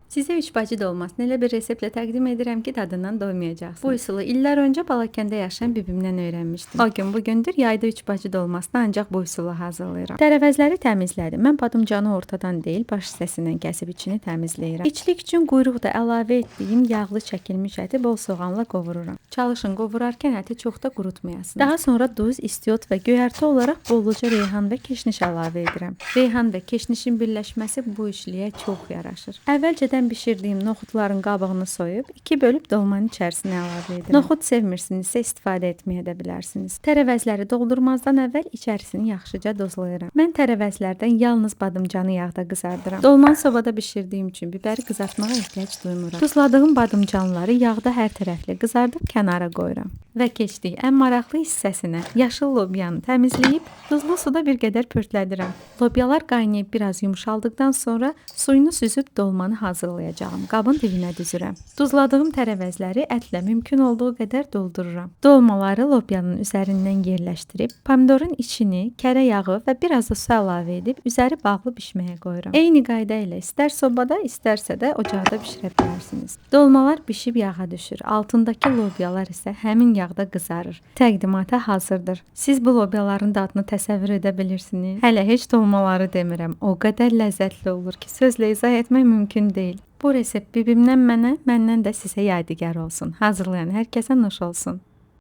Sizə üç bacı dolmasını elə bir reseptlə təqdim edirəm ki, dadından doymayacaqsınız. Bu üsulu illər öncə Balakəndə yaşayan bibimdən öyrənmişdim. O gün bugündür yayda üç bacı dolmasını ancaq bu üsulu hazırlayıram. Tərəvəzləri təmizlədim. Mən badımcanı ortadan deyil, baş hissəsindən kəsib içini təmizləyirəm. İçlik üçün quyruqda əlavə etdiyim yağlı çəkilmiş əti bol soğanla qovururam. Çalışın qovurarkən əti çox da qurutmayasınız. Daha sonra duz, istiot və göyərti olaraq bolluca reyhan və keşniş əlavə edirəm. Reyhan və keşnişin birləşməsi bu işliyə çox yaraşır. Əvvəlcədən bişirdiyim noxudların qabığını soyub 2 bölüb dolmanın içərisinə əlavə edirəm. Noxud sevmirsinizsə istifadə etməyə də bilərsiniz. Tərəvəzləri doldurmazdan əvvəl içərisini yaxşıca dozlayıram. Mən tərəvəzlərdən yalnız badımcanı yağda qızardıram. Dolmanı sobada bişirdiyim üçün bibəri qızartmağa ehtiyac duymuram. Duzladığım badımcanları yağda hər tərəfli qızardıb kənara qoyuram. Və keçdik ən maraqlı hissəsinə. Yaşıl lobyanı təmizləyib duzlu suda bir qədər pörtlədirəm. Lobyalar qaynayıb biraz yumşaldıqdan sonra suyunu süzüb dolmanı hazırlayacağım. Qabın dibinə düzürəm. Duzladığım tərəvəzləri ətlə mümkün olduğu qədər doldururam. Dolmaları lobyanın üzərindən yerləşdirib pomidorun içini, kərə yağı və biraz da su əlavə edib üzəri bağlı bişməyə qoyuram. Eyni qayda ilə istər sobada, istərsə də ocaqda bişirə bilərsiniz. Dolmalar bişib yağa düşür. Altındakı lobyalar isə həmin yağda qızarır. Təqdimata hazırdır. Siz bu lobyaların dadını təsəvvür edə bilirsiniz? Hələ heç dolmaları demirəm. O qədər ləzzətli olur ki, sözlə izah etmək mümkün deyil. Bu resept bibimdən mənə, məndən də sizə yadigar olsun. Hazırlayan hər kəsə nuş olsun.